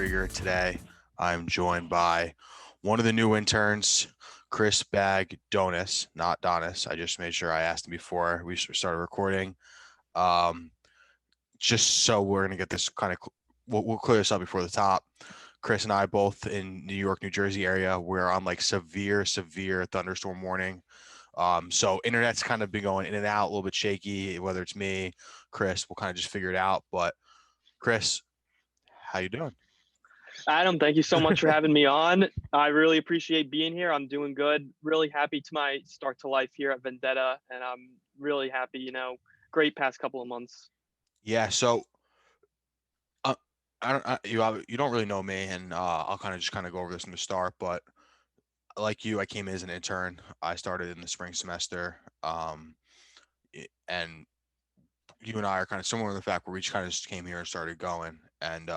Krieger. Today, I'm joined by one of the new interns, Chris Bagdonas, not Donis. I just made sure I asked him before we started recording. Um, just so we're gonna get this kind of, we'll clear this up before the top. Chris and I both in New York, New Jersey area. We're on like severe thunderstorm warning. So internet's kind of been going in and out, a little bit shaky. Whether it's me, Chris, we'll kind of just figure it out. But Chris, how you doing? Adam, thank you so much for having me on. I really appreciate being here. I'm doing good. Really happy to my start to life here at Vendetta, and I'm really happy. Great past couple of months. Yeah. So uh, you don't really know me, and I'll kind of go over this in the start. But like you, I came in as an intern. I started in the spring semester, and you and I are kind of similar in the fact where we just kind of just came here and started going. And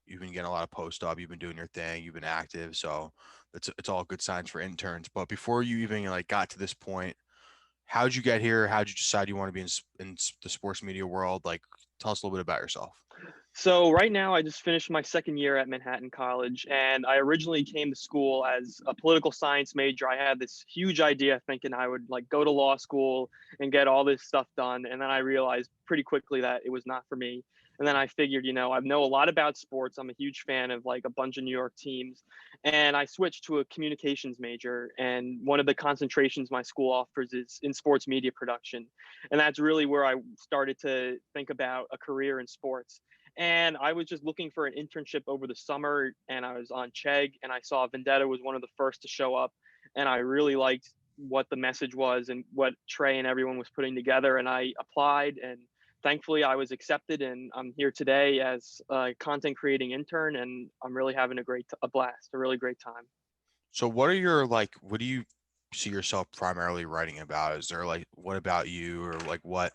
you've been getting a lot of post up. You've been doing your thing. You've been active. So it's all good signs for interns. But before you even like got to this point, how'd you get here? How'd you decide you want to be in the sports media world? Like, tell us a little bit about yourself. So right now, I just finished my second year at Manhattan College, and I originally came to school as a political science major. I had this huge idea thinking I would like go to law school and get all this stuff done, and then I realized pretty quickly that it was not for me. And then I figured, I know a lot about sports. I'm a huge fan of like a bunch of New York teams, and I switched to a communications major. And one of the concentrations my school offers is in sports media production, and that's really where I started to think about a career in sports. And I was just looking for an internship over the summer, and I was on Chegg, and I saw Vendetta was one of the first to show up, and I really liked what the message was and what Trey and everyone was putting together, and I applied, and thankfully I was accepted, and I'm here today as a content creating intern, and I'm really having a blast, a really great time. So, what are your like? What do you see yourself primarily writing about? Is there like what about you, or like what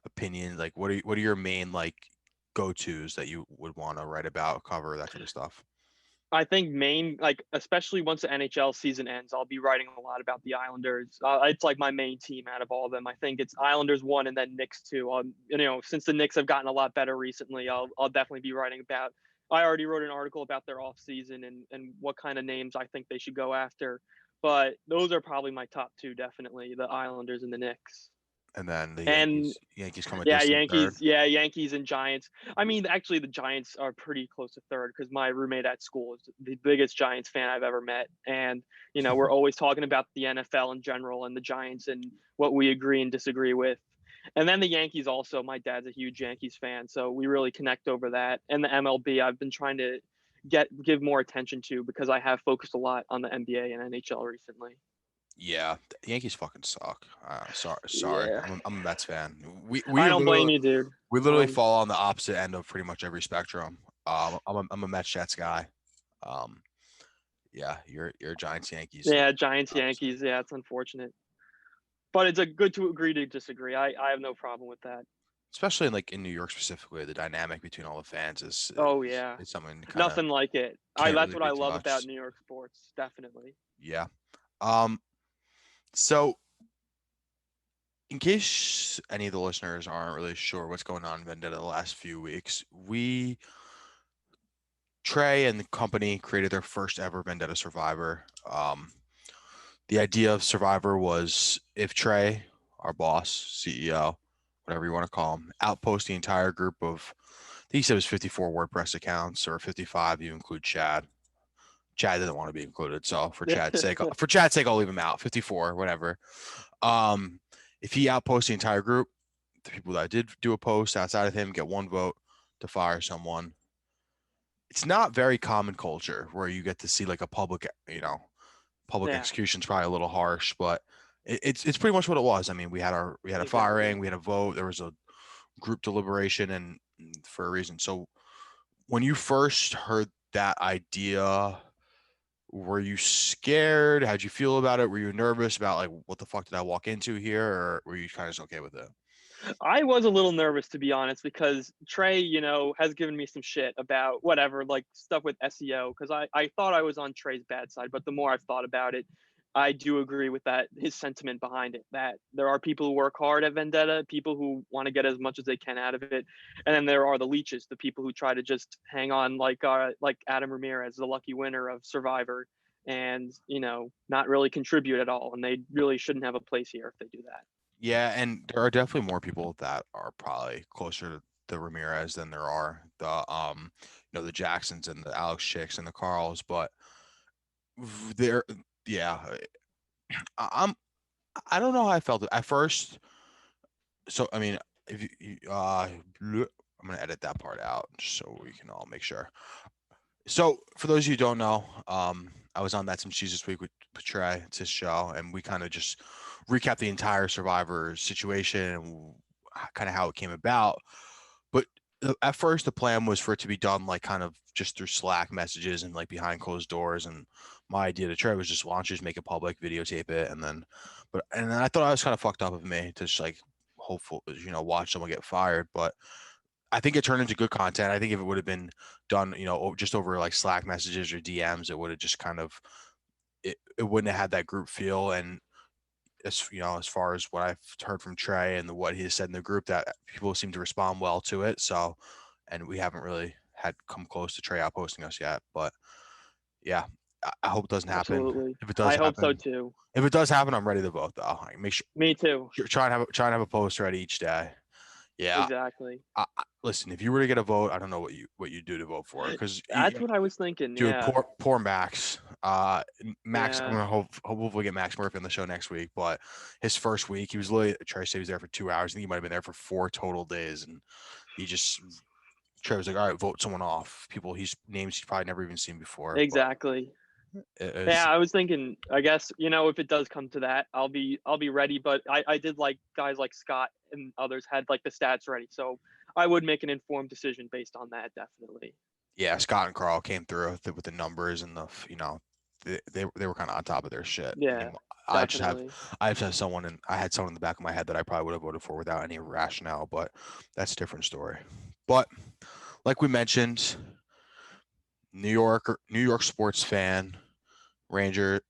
opinion? Like, what are your main like go tos that you would want to write about, cover that type of stuff? I think like especially once the NHL season ends, I'll be writing a lot about the Islanders. It's like my main team out of all of them. I think it's Islanders one and then Knicks two. Since the Knicks have gotten a lot better recently, I'll definitely be writing about. I already wrote an article about their off season and what kind of names I think they should go after. But those are probably my top two, definitely the Islanders and the Knicks. And then the And Yankees come a yeah, distant third. Yankees and Giants. I mean, actually, the Giants are pretty close to third because my roommate at school is the biggest Giants fan I've ever met. And, we're always talking about the NFL in general and the Giants and what we agree and disagree with. And then the Yankees also. My dad's a huge Yankees fan, so we really connect over that. And the MLB, I've been trying to give more attention to because I have focused a lot on the NBA and NHL recently. Yeah, the Yankees fucking suck. Sorry. Yeah, I'm a Mets fan. I don't blame you, dude. We literally Um, fall on the opposite end of pretty much every spectrum. I'm a Mets Jets guy. Um, yeah, you're a Giants Yankees. yeah, Giants, Obviously. Yankees. Yeah, it's unfortunate. But it's a good to agree to disagree. I have no problem with that. Especially in New York specifically, the dynamic between all the fans Oh yeah, is something you kind of nothing like it. I can't That's really what I do too love about much. New York sports. Definitely. Yeah. Um. So, in case any of the listeners aren't really sure what's going on in Vendetta the last few weeks, Trey and the company created their first ever Vendetta Survivor. The idea of Survivor was if Trey, our boss, CEO, whatever you want to call him, outpost the entire group of, I think he said it was 54 WordPress accounts or 55. You include Chad. Chad didn't want to be included, so for Chad's sake, I'll leave him out. 54, whatever. Um, if he outposts the entire group, the people that did do a post outside of him get one vote to fire someone. It's not very common culture where you get to see like a public Yeah, execution's probably a little harsh, but it's pretty much what it was. I mean, we had a exactly. firing, we had a vote, there was a group deliberation, and for a reason. So when you first heard that idea, were you scared? How'd you feel about it? Were you nervous about like what the fuck did I walk into here, or were you kind of just okay with it? I was a little nervous to be honest because Trey, has given me some shit about whatever, like stuff with SEO. Because I thought I was on Trey's bad side, but the more I've thought about it, I do agree with that, his sentiment behind it, that there are people who work hard at Vendetta, people who want to get as much as they can out of it, and then there are the leeches, the people who try to just hang on like Adam Ramirez, the lucky winner of Survivor, and not really contribute at all, and they really shouldn't have a place here if they do that. Yeah, and there are definitely more people that are probably closer to the Ramirez than there are the Jacksons and the Alex Chicks and the Carls, but there, yeah, I- I'm I don't know how I felt at first. So I mean, if I'm gonna edit that part out just so we can all make sure. So for those of you who don't know, I was on That's Some Cheese this week with Trey. It's his show, and we kind of just recap the entire Survivor situation and kind of how it came about. But at first, the plan was for it to be done like kind of just through Slack messages and like behind closed doors. And my idea to Trey was just why don't you just make it public, videotape it, and then I thought I was kind of fucked up of me to just like hopeful, watch someone get fired, but I think it turned into good content. I think if it would have been done, just over like Slack messages or DMs, it would have just kind of it wouldn't have had that group feel. And as far as what I've heard from Trey and what he has said in the group, that people seem to respond well to it. So, and we haven't really had come close to Trey outposting us yet. But yeah, I hope it doesn't happen. Absolutely. If it I does hope so happen, too. if it does happen, I'm ready to vote though. Like, make sure Me too. try and have a post ready each day. Yeah, Exactly. listen, if you were to get a vote, I don't know what you do to vote for because That's what I was thinking. dude, Yeah. poor Max. Max, I'm Yeah. gonna hopefully get Max Murphy on the show next week. But his first week, he was literally Trey said he was there for 2 hours. I think he might have been there for 4 total days, and he just Trey was like, "All right, vote someone off." People he's names he's probably never even seen before, but Exactly. it Yeah, is I was thinking, I guess, if it does come to that, I'll be ready, but I did like guys like Scott and others had like the stats ready. So I would make an informed decision based on that, definitely. yeah. Scott and Carl came through with the numbers and they were kind of on top of their shit. I Yeah, mean, I just have definitely. I just had someone and I had someone in the back of my head that I probably would have voted for without any rationale, but that's a different story. But like we mentioned, New York sports fan, Ranger,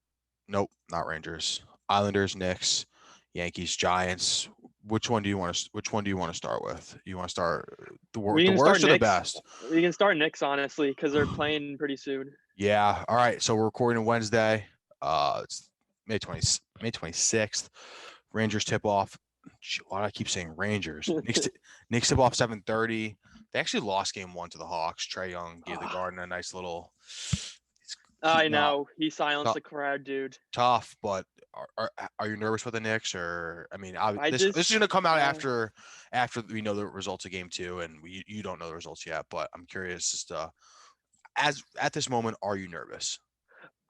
nope, not Rangers, Islanders, Knicks, Yankees, Giants. Which one do you want to start with? You want to start We the can start worst or the Knicks. best? We can start Knicks, honestly, because they're playing pretty soon. Yeah. All right. So we're recording Wednesday. It's May 26th. Rangers tip off. Why do I keep saying Rangers? Knicks tip off 7:30. They actually lost game one to the Hawks. Trey Young gave the Garden a nice little it's I heating up. know. He silenced Tough, the crowd, dude. tough, but are you nervous with the Knicks or I mean I this is just, gonna come out uh, after we know the results of game two and you don't know the results yet, but I'm curious as to as at this moment, are you nervous?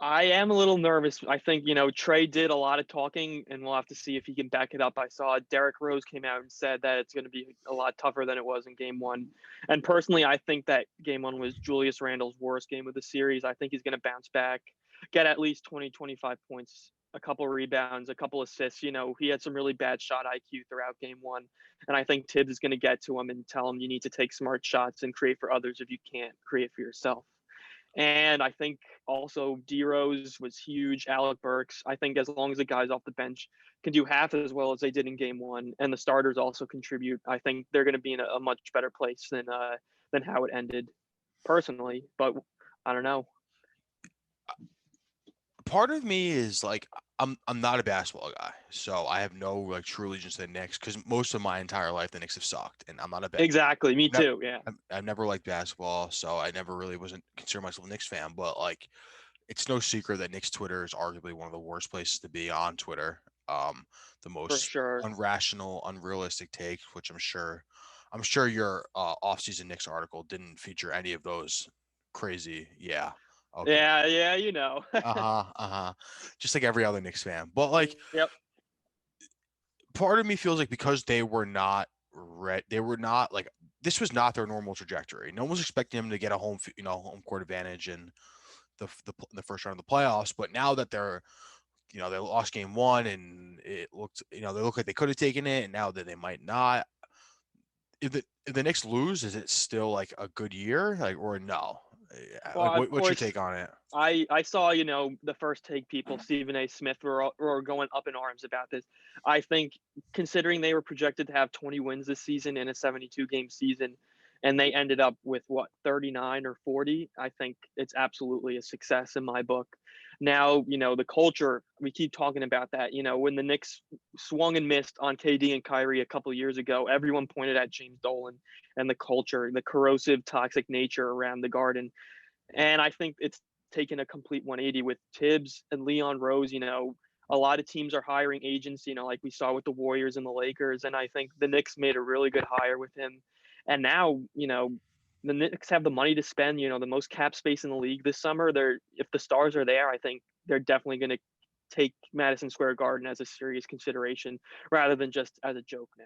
I am a little nervous. I think, Trey did a lot of talking, and we'll have to see if he can back it up. I saw Derek Rose came out and said that it's going to be a lot tougher than it was in game one. And personally, I think that game one was Julius Randle's worst game of the series. I think he's going to bounce back, get at least 20, 25 points, a couple rebounds, a couple assists. He had some really bad shot IQ throughout game one. And I think Tibbs is going to get to him and tell him you need to take smart shots and create for others if you can't create for yourself. And I think also D Rose was huge. Alec Burks. I think as long as the guys off the bench can do half as well as they did in game one, and the starters also contribute, I think they're going to be in a much better place than how it ended, personally. But I don't know. Part of me is like I'm not a basketball guy, so I have no like true allegiance to the Knicks because most of my entire life the Knicks have sucked, and I'm not a bet. Exactly. Me too. Yeah, I've never liked basketball, so I never really wasn't consider myself a Knicks fan. But like, it's no secret that Knicks Twitter is arguably one of the worst places to be on Twitter. The for most sure. unrational, unrealistic takes, which I'm sure your off-season Knicks article didn't feature any of those crazy. Yeah. Okay. Yeah, yeah, Just like every other Knicks fan. But like Yep. part of me feels like because they were not they were not like this was not their normal trajectory. No one was expecting them to get a home court advantage in the first round of the playoffs. But now that they lost game one and it looked, they look like they could have taken it, and now that they might not. If the Knicks lose, is it still like a good year, like or no? Well, of What's your course, take on it? I saw, the first take people, Stephen A. Smith, were going up in arms about this. I think considering they were projected to have 20 wins this season in a 72 game season, and they ended up with what 39 or 40, I think it's absolutely a success in my book. Now, the culture, we keep talking about that. When the Knicks swung and missed on KD and Kyrie a couple of years ago, everyone pointed at James Dolan and the culture, the corrosive, toxic nature around the Garden. And I think it's taken a complete 180 with Tibbs and Leon Rose. A lot of teams are hiring agents, like we saw with the Warriors and the Lakers. And I think the Knicks made a really good hire with him. And now, the Knicks have the money to spend, the most cap space in the league this summer. If the stars are there, I think they're definitely going to take Madison Square Garden as a serious consideration rather than just as a joke now.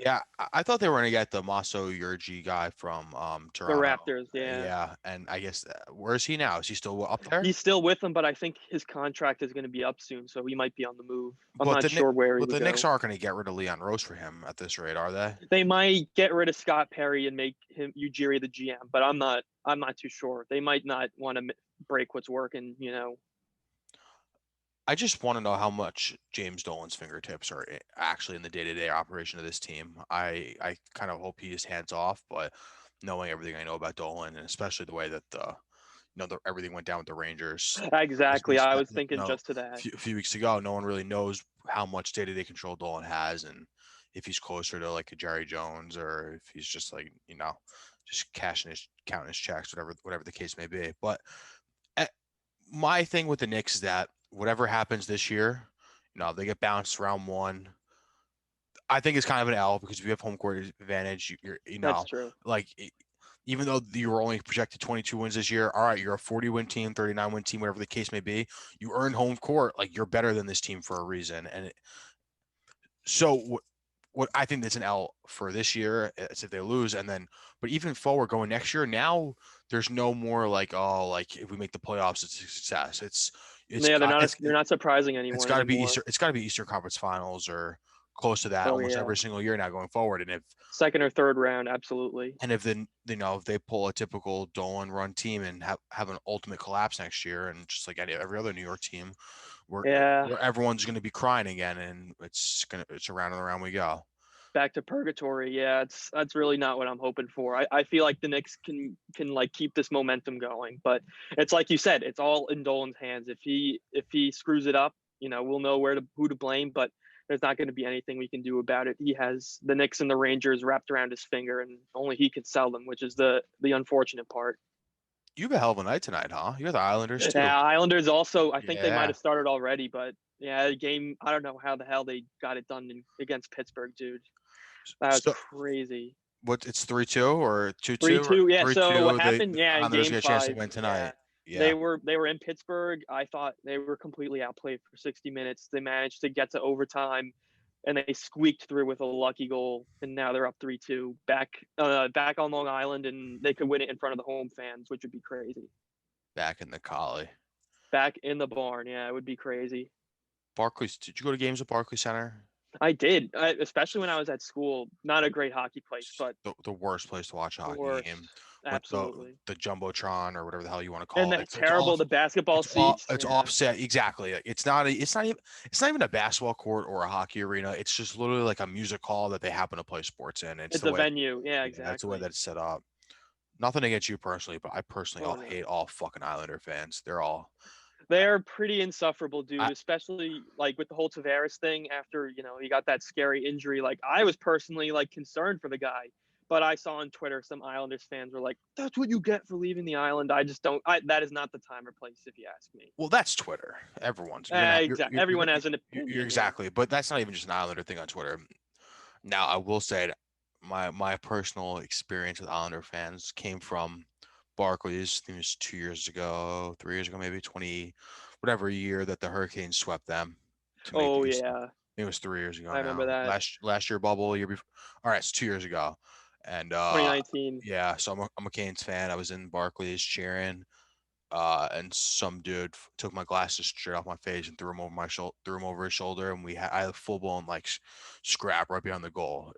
Yeah, I thought they were gonna get the Maso Urgi guy from The Toronto. Raptors, yeah. Yeah, and I guess where is he now? Is he still up there? He's still with them, but I think his contract is going to be up soon, so he might be on the move. I'm But not sure where he but would the Knicks go. aren't gonna get rid of Leon Rose for him at this rate, are they? They might get rid of Scott Perry and make him Ujiri the GM, but I'm not too sure. They might not want to break what's working. I just want to know how much James Dolan's fingertips are actually in the day-to-day operation of this team. I kind of hope he is hands off, but knowing everything I know about Dolan, and especially the way that everything went down with the Rangers, Exactly. I was thinking just to a that. few weeks ago, no one really knows how much day-to-day control Dolan has, and if he's closer to like a Jerry Jones or if he's just like just counting his checks, whatever the case may be. But eh, my thing with the Knicks is that whatever happens this year, they get bounced round one. I think it's kind of an L because if you have home court advantage, That's true. like even though you were only projected 22 wins this year, all right, you're a 40-win team, 39-win team, whatever the case may be. You earned home court, like you're better than this team for a reason. And so what I think that's an L for this year is if they lose, and then but even forward going next year, now there's no more like like if we make the playoffs, it's a success. It's Yeah, they're got not they're not surprising it's anyone got to be anymore. Easter. It's got to be Eastern Conference Finals or close to that Oh almost yeah, every single year now going forward. second or third round, absolutely. If then if they pull a typical Dolan run team and have an ultimate collapse next year, and just like every other New York team, where Yeah, where everyone's going to be crying again, and it's around and around we go. back to purgatory. Yeah, that's really not what I'm hoping for. I feel like the Knicks can like keep this momentum going, but it's like you said, it's all in Dolan's hands. If he screws it up, we'll know who to blame, but there's not going to be anything we can do about it. He has the Knicks and the Rangers wrapped around his finger, and only he can sell them, which is the unfortunate part. You have a hell of a night tonight, huh? You got the Islanders too. Yeah, Islanders also. I think they might Yeah, have started already, but yeah, the game. I don't know how the hell they got it done against Pittsburgh, dude. That was so crazy. what? It's 3-2 or 2-2 or 3-2. Yeah. So what 3-2. happened? The Yeah, in Islanders Game get a chance to Five. win tonight. Yeah, Yeah, they were in Pittsburgh. I thought they were completely outplayed for 60 minutes. They managed to get to overtime, and they squeaked through with a lucky goal. And now they're up 3-2, back on Long Island, and they could win it in front of the home fans, which would be crazy. back in the Collie. Back in the barn. Yeah, it would be crazy. Barclays. Did you go to games at Barclays Center? I did, especially when I was at school. Not a great hockey place, but The worst place to watch a the hockey game worst. with Absolutely. the jumbotron or whatever the hell you want to And call it. that terrible, the basketball seats. It's Yeah. offset exactly. It's not even a basketball court or a hockey arena. It's just literally like a music hall that they happen to play sports in. It's It's the a way venue. Yeah, Yeah, that's the way that exactly. it's set up. Nothing against you personally, but I personally Oh all no. hate all fucking Islander fans. They're all They're pretty insufferable, I dude, especially like with the whole Tavares thing after, he got that scary injury. Like I was personally like concerned for the guy. But I saw on Twitter some Islanders fans were like, "That's what you get for leaving the island." I just don't. That is not the time or place, if you ask me. well, that's Twitter. Everyone's you're gonna Exactly. Everyone has an you're opinion. Yeah. exactly, but that's not even just an Islander thing on Twitter. Now, I will say that my personal experience with Islander fans came from Barclays. I think it was 2 years ago, 3 years ago, maybe 20, whatever year that the Hurricanes swept them to make Oh the East. yeah, It was 3 years ago I remember now. that. Last year bubble, year before. All right, it's 2 years ago, and 2019. yeah. So I'm a Canes fan. I was in Barclays cheering. and some dude took my glasses straight off my face and threw him over his shoulder, and I had a full blown like scrap right behind the goal.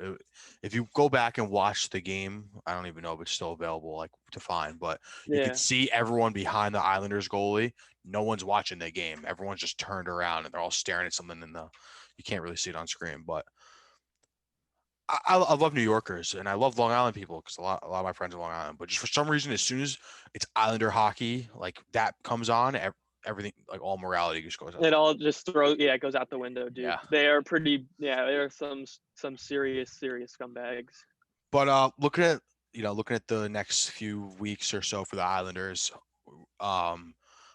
If you go back and watch the game, I don't even know if it's still available like to find, but you could Yeah. see everyone behind the Islanders goalie. No one's watching the game. Everyone's just turned around and they're all staring at something in the. You can't really see it on screen, but I love New Yorkers and I love Long Island people because a lot of my friends are Long Island. But just for some reason, as soon as it's Islander hockey, like that comes on, everything like all morality just goes out It the all just it goes out the window, dude. yeah. They are pretty, yeah, there are some serious scumbags. But looking at the next few weeks or so for the Islanders, I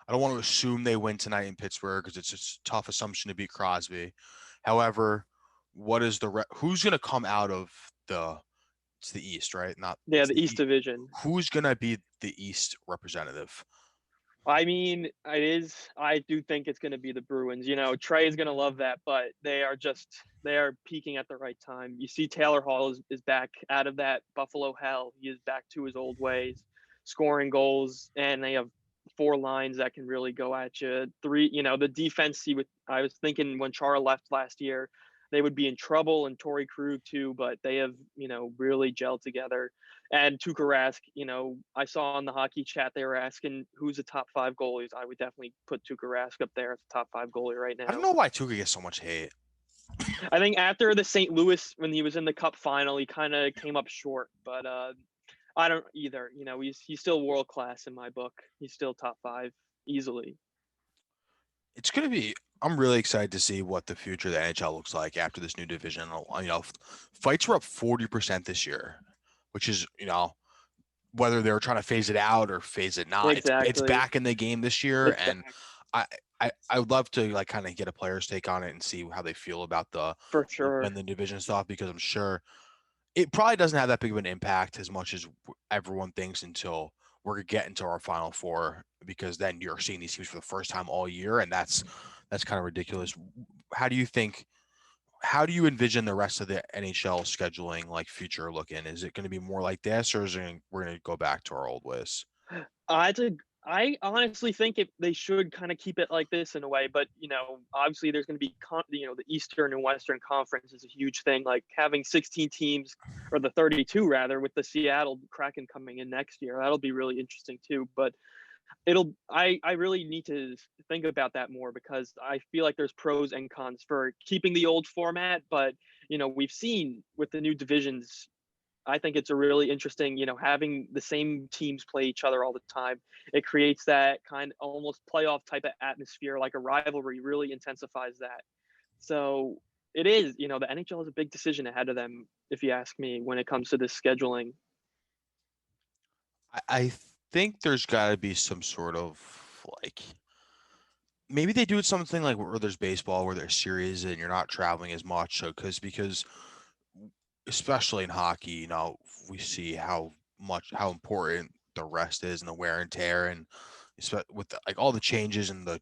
don't want to assume they win tonight in Pittsburgh because it's a tough assumption to beat Crosby. However, what is who's going to come out of it's the East, right? Not Yeah, it's the the East Division. who's going to be the East representative? I mean, I do think it's going to be the Bruins. Trey is going to love that, but they are peaking at the right time. You see, Taylor Hall is back out of that Buffalo hell. He is back to his old ways, scoring goals, and they have four lines that can really go at you. Three, the defense. I was thinking when Chara left last year, they would be in trouble, and Torrey Krug too, but they have, really gelled together. And Tuukka Rask, I saw on the hockey chat they were asking who's the top five goalies. I would definitely put Tuukka Rask up there as the top five goalie right I don't now. know why Tuukka gets so much hate. I think after the St. Louis, when he was in the Cup final, he kind of came up short. But I don't either. He's still world class in my book. He's still top five easily. It's going to be. I'm really excited to see what the future of the NHL looks like after this new division. Fights were up 40% this year, which is whether they're trying to phase it out or phase it not. It's Exactly. back in the game this year, It's and back I would love to like kind of get a player's take on it and see how they feel about for the sure. win the division stuff because I'm sure it probably doesn't have that big of an impact as much as everyone thinks until we're getting to our final four because then you're seeing these teams for the first time all year and that's kind of ridiculous. How do you think how do you envision the rest of the NHL scheduling like future looking? Is it going to be more like this or we're going to go back to our old ways? I think I honestly think if they should kind of keep it like this in a way, but obviously there's going to be the Eastern and Western Conference is a huge thing. Like having 16 teams or the 32 rather, with the Seattle Kraken coming in next year, that'll be really interesting too. But I really need to think about that more because I feel like there's pros and cons for keeping the old format, but we've seen with the new divisions, I think it's a really interesting, having the same teams play each other all the time. It creates that kind of almost playoff type of atmosphere, like a rivalry really intensifies that. So it is, the NHL has a big decision ahead of them, if you ask me, when it comes to this scheduling. I think there's got to be some sort of like maybe they do something like where there's baseball where there's series and you're not traveling as much so because especially in hockey, we see how important the rest is and the wear and tear and with like all the changes and the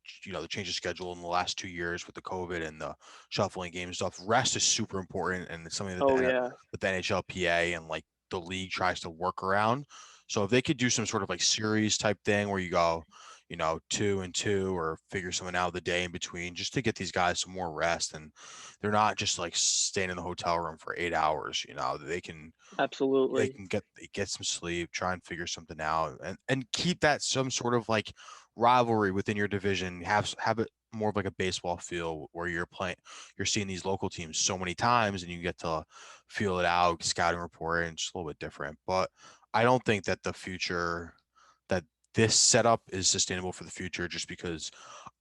change of schedule in the last 2 years with the COVID and the shuffling game stuff. Rest is super important and it's something that Oh yeah, the NHLPA and like the league tries to work around. So if they could do some sort of like series type thing where you go, 2 and 2 or figure something out of the day in between just to get these guys some more rest and they're not just like staying in the hotel room for 8 hours, they absolutely. can get some sleep, try and figure something out, and keep that some sort of like rivalry within your division. Have it more of like a baseball feel where you're seeing these local teams so many times, and you get to feel it out, scouting report, and just a little bit different. But I don't think that that this setup is sustainable for the future, just because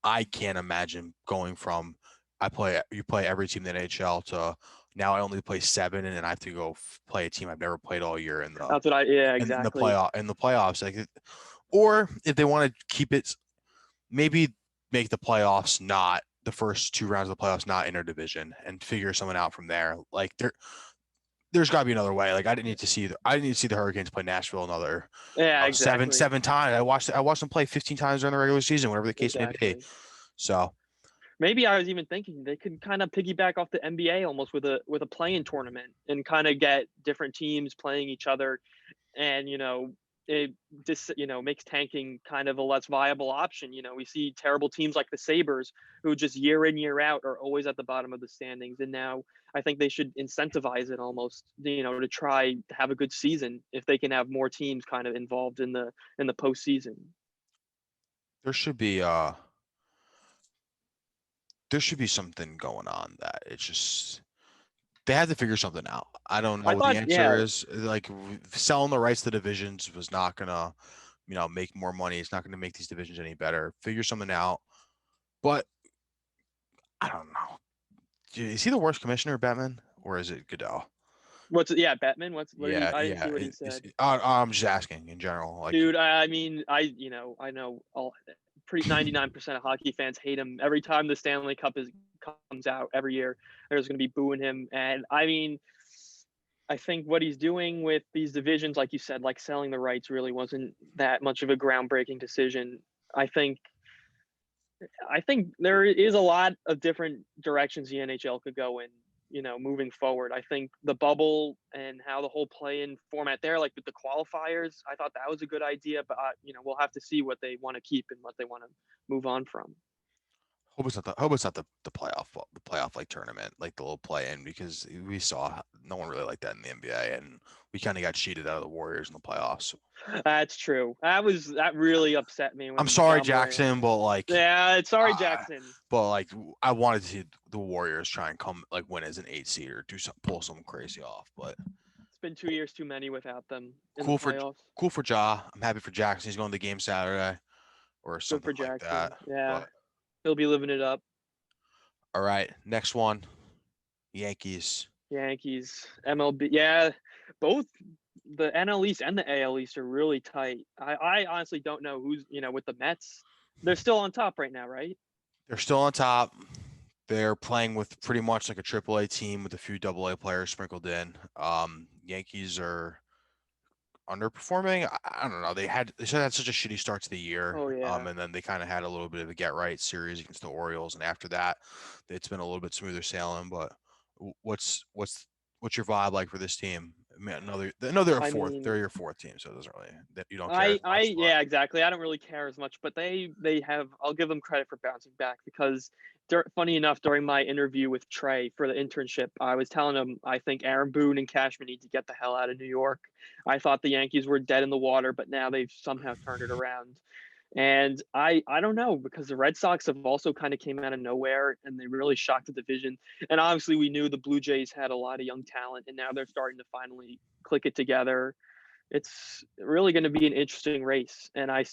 I can't imagine going from you play every team in the NHL to now I only play seven and then I have to go play a team I've never played all year That's what yeah, in the exactly. playoffs or if they want to keep it maybe make the playoffs not the first 2 rounds of the playoffs not interdivision and figure someone out from there. Like there's got to be another way. Like I didn't need to see the Hurricanes play Nashville another Yeah, seven exactly. seven times. I watched them play 15 times during the regular season, whatever the case may be. Exactly. So Maybe I was even thinking they could kind of piggyback off the NBA almost with a play-in tournament and kind of get different teams playing each other and it makes tanking kind of a less viable option. We see terrible teams like the Sabres who just year in, year out are always at the bottom of the standings. And now I think they should incentivize it almost, to try to have a good season if they can have more teams kind of involved in the postseason. There should be something going on that it's just they had to figure something out. I don't know I what the thought, answer yeah, is. Like selling the rights to divisions was not gonna, make more money. It's not gonna make these divisions any better. Figure something out. But I don't know. Is he the worst commissioner, Batman, or is it Goodell? Batman. What did he? Yeah, I didn't yeah. see what he said. I'm just asking in general. Like, Dude, I mean, I know all pretty 99% of hockey fans hate him. Every time the Stanley Cup comes out every year, there's going to be booing him. And I mean, I think what he's doing with these divisions, like you said, like selling the rights, really wasn't that much of a groundbreaking decision. I think I think there is a lot of different directions the NHL could go in, moving forward. I think the bubble and how the whole play-in format there, like with the qualifiers, I thought that was a good idea, but we'll have to see what they want to keep and what they want to move on from. hope it's not the playoff like tournament, like the little play in, because we saw no one really liked that in the NBA, and we kind of got cheated out of the Warriors in the playoffs. That's true. That really upset me I'm when sorry, Ja Morant. Jackson, but like, Yeah, sorry, uh, Jackson. I wanted to see the Warriors try and come like win as an 8 seed or pull something crazy off. But It's been 2 years too many without them in the cool for playoffs. Ja. I'm happy for Jackson. He's going to the game Saturday or Good something for like Jackson. that. Yeah, But he'll be living it up. all right, next one, Yankees. Yankees, MLB. Yeah, both the NL East and the AL East are really tight. I honestly don't know who's, with the Mets. They're still on top right now, right? They're still on top. They're playing with pretty much like a AAA team with a few AA players sprinkled in. Yankees are underperforming. I don't know. They should have had such a shitty start to the year. Oh yeah. And then they kind of had a little bit of a get right series against the Orioles, and after that, it's been a little bit smoother sailing. But what's your vibe like for this team? I mean, they're a I fourth. mean, They're your fourth team, so it doesn't really you don't care as much. But yeah, exactly. I don't really care as much, but they have. I'll give them credit for bouncing back because, funny enough, during my interview with Trey for the internship, I was telling him I think Aaron Boone and Cashman need to get the hell out of New York. I thought the Yankees were dead in the water, but now they've somehow turned it around. And I don't know because the Red Sox have also kind of came out of nowhere and they really shocked the division. And obviously we knew the Blue Jays had a lot of young talent and now they're starting to finally click it together. It's really going to be an interesting race. And I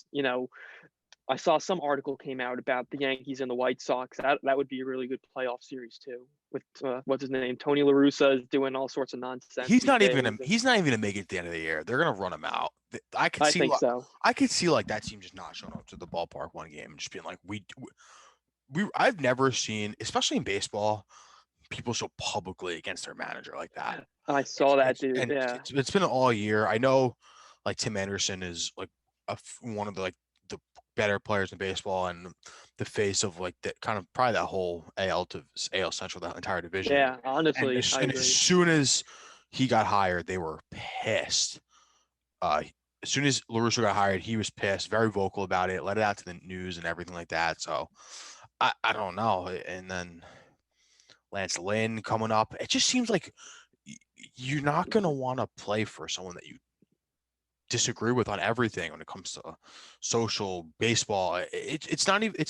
saw some article came out about the Yankees and the White Sox. That would be a really good playoff series too. With what's his name, Tony La Russa is doing all sorts of nonsense these days. And he's not even gonna make it at the end of the year. They're gonna run him out. I think so. I could see like that team just not showing up to the ballpark one game and just being like I've never seen, especially in baseball, people so publicly against their manager like that. I saw that, dude. And Yeah. it's been all year. I know, like Tim Anderson is like one of the better players in baseball and the face of like the kind of probably that whole AL Central, that entire division. Yeah, honestly, I As agree. soon as he got hired, they were pissed. As soon as La Russa got hired, he was pissed, very vocal about it, let it out to the news and everything like that. So I don't know. And then Lance Lynn coming up, it just seems like you're not gonna want to play for someone that you disagree with on everything when it comes to social baseball. It's not even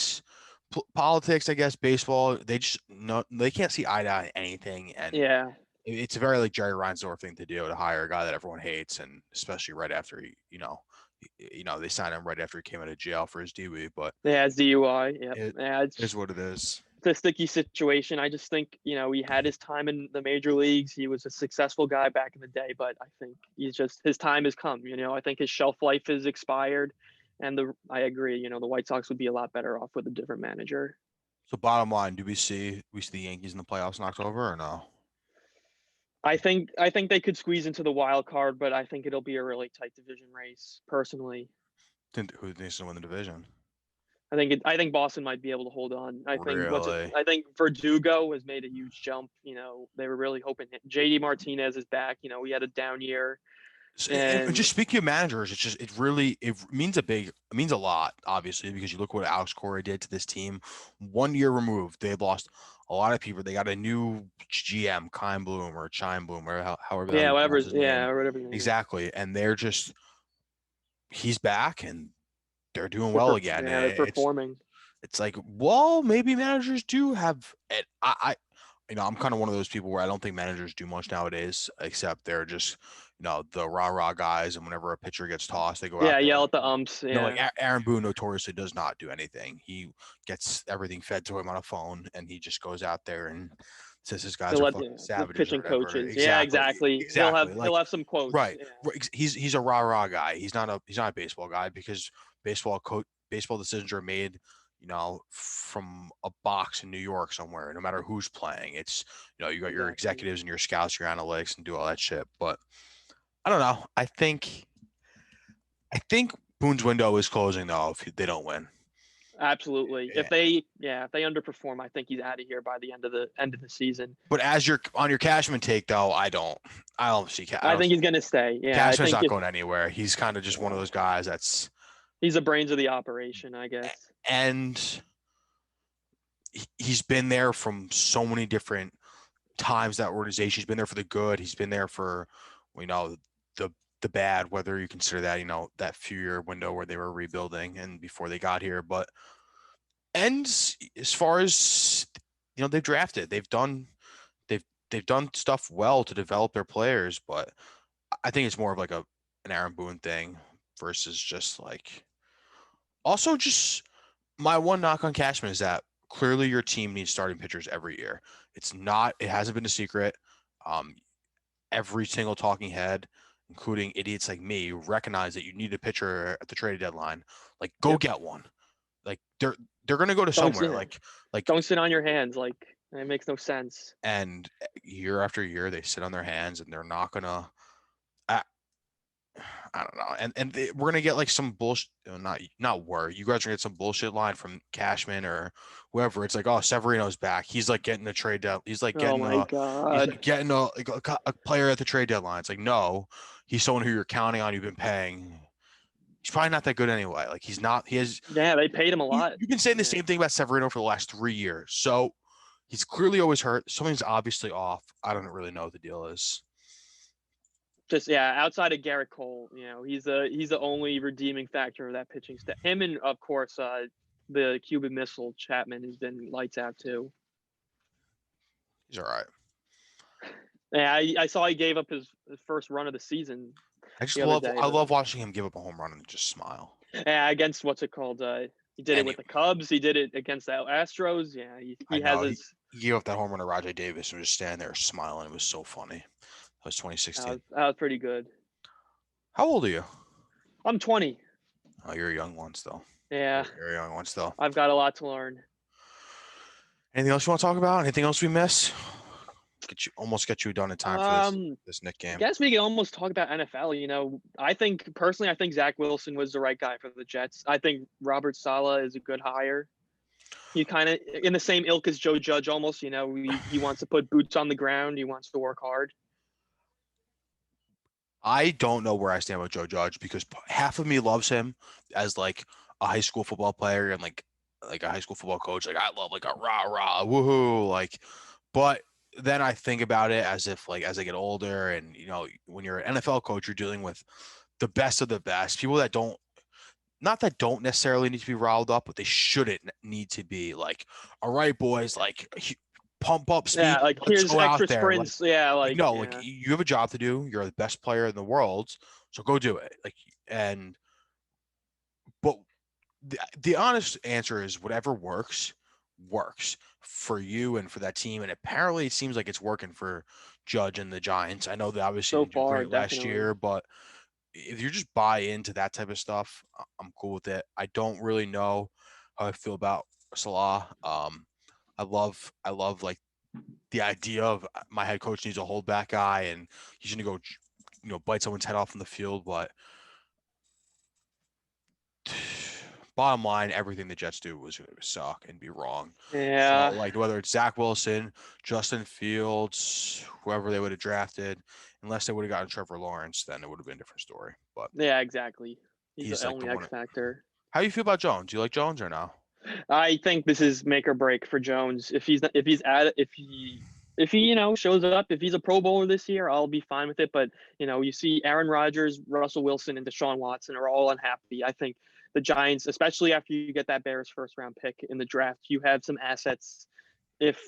politics, I guess. Baseball, they can't see eye to eye on anything, and Yeah. it's a very like Jerry Reinsdorf thing to do, to hire a guy that everyone hates, and especially right after they signed him right after he came out of jail for his DUI. But Yeah, it's DUI. Yep. it Yeah, is what it is. it's a sticky situation. I just think, he had his time in the major leagues. He was a successful guy back in the day, but I think his time has come. I think his shelf life is expired. And I agree, the White Sox would be a lot better off with a different manager. So bottom line, do we see the Yankees in the playoffs in October or no? I think they could squeeze into the wild card, but I think it'll be a really tight division race, personally. Who thinks to win the division? I think Boston might be able to hold on. Really? I think Verdugo has made a huge jump. They were really hoping JD Martinez is back. We had a down year. And And just speaking of managers, it means a lot, obviously, because you look what Alex Cora did to this team. 1 year removed, they lost a lot of people. They got a new GM, Kine Bloom or Chime Bloom, or however the hell yeah, you whatever. pronounce his Yeah, name. or whatever. Yeah. Exactly, and he's back, and they're doing They're well again. yeah, they're performing. It's like, well, maybe managers do have it. I'm kind of one of those people where I don't think managers do much nowadays, except they're just, the rah-rah guys. And whenever a pitcher gets tossed, they go out Yeah, there. yell at the umps. Like Yeah, Aaron Boone notoriously does not do anything. He gets everything fed to him on a phone, and he just goes out there and says his guys he'll are let fucking the savages or pitching whatever. coaches. Yeah, Exactly, exactly. exactly. He'll Like, have some quotes. right, Yeah, right. He's a rah-rah guy. He's not a baseball guy, because baseball decisions are made, from a box in New York somewhere, no matter who's playing. It's, you got your exactly. executives and your scouts, your analytics, and do all that shit. But I don't know. I think Boone's window is closing though if they don't win. Absolutely. Yeah. If they underperform, I think he's out of here by the end of the season. But as you're on your Cashman take though, I I don't think see he's going to stay. Yeah, I Cashman's think not if going anywhere. He's kind of just one of those guys that's he's the brains of the operation, I guess. and he's been there from so many different times. That organization, he's been there for the good. He's been there for, you know, the the bad, whether you consider that, that few year window where they were rebuilding and before they got here. But and as far as they've drafted, they've they've done stuff well to develop their players, but I think it's more of like an Aaron Boone thing versus just like, also just my one knock on Cashman is that clearly your team needs starting pitchers every year. It hasn't been a secret. Um, every single talking head, including idiots like me, recognize that you need a pitcher at the trade deadline. Like, go Yep. get one. Like, they're gonna go to Don't somewhere. sit Like don't sit on your hands. Like it makes no sense. and year after year they sit on their hands and they're not gonna. I don't know, we're gonna get like some bullshit. Not worry, you guys are gonna get some bullshit line from Cashman or whoever. It's like, oh, Severino's back. He's like getting a trade deadline. Oh my He's god. like getting a player at the trade deadline. It's like, no, he's someone who you're counting on. You've been paying. He's probably not that good anyway. Like, he's not. He has. Yeah, they paid him a lot. You've been saying the Yeah. same thing about Severino for the last 3 years. So he's clearly always hurt. Something's obviously off. I don't really know what the deal is. Just outside of Garrett Cole, he's the only redeeming factor of that pitching staff. Him and of course the Cuban Missile Chapman has been lights out too. He's all right. Yeah, I saw he gave up his first run of the season the other day. I love watching him give up a home run and just smile. Yeah, against what's it called? He did it with the Cubs. He did it against the Astros. Yeah, he has his. He gave up that home run to Rajay Davis and was just standing there smiling. It was so funny. That was 2016. That was pretty good. How old are you? I'm 20. Oh, you're a young one still. Yeah, You're a young one still. I've got a lot to learn. Anything else you want to talk about? Anything else we miss? Get you done in time for this Nick game. I guess we can almost talk about NFL. I think Zach Wilson was the right guy for the Jets. I think Robert Saleh is a good hire. He kind of in the same ilk as Joe Judge almost. He wants to put boots on the ground. He wants to work hard. I don't know where I stand with Joe Judge, because half of me loves him as like a high school football player and like a high school football coach. Like, I love like a rah rah woohoo, like, but then I think about it as if, like, as I get older and when you're an NFL coach, you're dealing with the best of the best, people that don't necessarily need to be riled up, but they shouldn't need to be. Like, all right, boys, like, pump up speed. Yeah, like, Let's here's go out extra there. sprints. Like, yeah, no, yeah. like, you have a job to do. You're the best player in the world, so go do it. Like, but the honest answer is whatever works for you and for that team. And apparently it seems like it's working for Judge and the Giants. I know they obviously So didn't do far, great last definitely. year, but if you just buy into that type of stuff, I'm cool with it. I don't really know how I feel about Salah. I love like the idea of my head coach needs a holdback guy and he's going to go, bite someone's head off in the field. But bottom line, everything the Jets do was going to suck and be wrong. So, Yeah. like, whether it's Zach Wilson, Justin Fields, whoever they would have drafted, unless they would have gotten Trevor Lawrence, then it would have been a different story. But Yeah, exactly. He's he's the like the only X one. factor. How do you feel about Jones? Do you like Jones or no? I think this is make or break for Jones. If he shows up, if he's a Pro Bowler this year, I'll be fine with it. But you see Aaron Rodgers, Russell Wilson, and Deshaun Watson are all unhappy. I think the Giants, especially after you get that Bears first round pick in the draft, you have some assets. If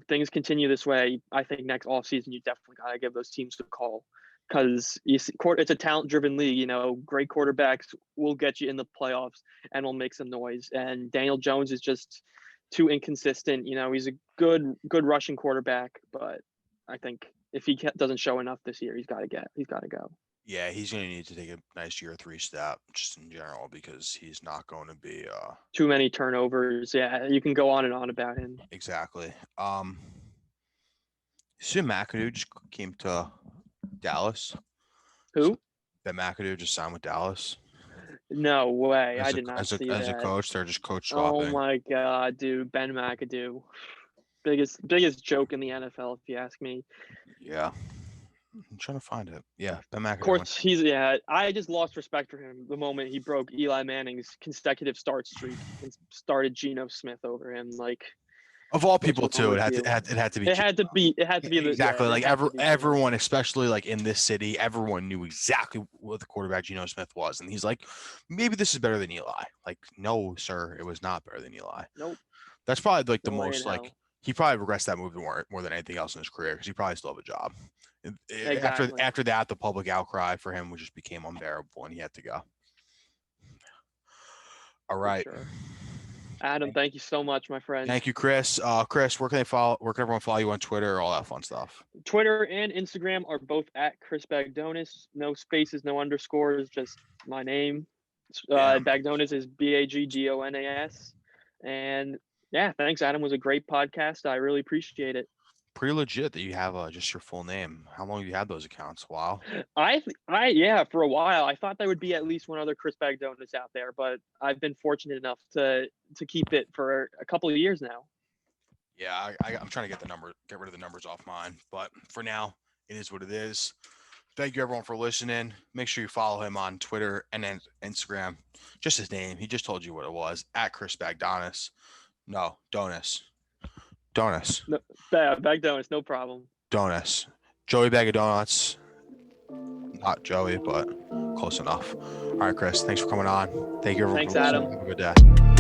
things continue this way, I think next offseason you definitely gotta give those teams a call because it's a talent-driven league. Great quarterbacks will get you in the playoffs and will make some noise. And Daniel Jones is just too inconsistent. He's a good rushing quarterback, but I think if he doesn't show enough this year, he's got to go. Yeah, he's going to need to take a nice year 3 step just in general because he's not going to be Too many turnovers. Yeah, you can go on and on about him. exactly. Sim McAdoo just came to Dallas. Who? Ben McAdoo just signed with Dallas. No way. As I a, did not as a, see as a that. coach, they're just coach Oh swapping. my god, dude. Ben McAdoo. Biggest joke in the NFL, if you ask me. Yeah. I'm trying to find it. Yeah, Ben Of McAdoo. course, I just lost respect for him the moment he broke Eli Manning's consecutive start streak and started Geno Smith over him. Like, Of all what's people, wrong too, with you? it had to be. It had to be. It had to be Exactly. Like it had to be Geno. everyone, especially like in this city, everyone knew exactly what the quarterback Geno Smith was, and he's like, maybe this is better than Eli. Like, no, sir, it was not better than Eli. Nope. That's probably like the No way in most like hell. he probably regrets that move more than anything else in his career because he probably still have a job. Exactly. After that, the public outcry for him just became unbearable, and he had to go. All right. Sure. Adam, thank you so much, my friend. Thank you, Chris. Chris, where can everyone follow you on Twitter? All that fun stuff. Twitter and Instagram are both at Chris Bagdonas. No spaces, no underscores, just my name. Bagdonas is Bagdonas. And yeah, thanks, Adam. It was a great podcast. I really appreciate it. Pretty legit that you have just your full name. How long have you had those accounts? Wow. Yeah, for a while. I thought there would be at least one other Chris Bagdonas out there, but I've been fortunate enough to keep it for a couple of years now. Yeah, I'm trying to get rid of the numbers off mine, but for now, it is what it is. Thank you everyone for listening. Make sure you follow him on Twitter and then Instagram. Just his name. He just told you what it was. At Chris Bagdonas. No, Donas. Donuts. No, Bagdonas, no problem. Donuts. Joey Bag of Donuts. Not Joey, but close enough. All right, Chris. Thanks for coming on. Thank you everyone. Thanks, Adam. Have a good day.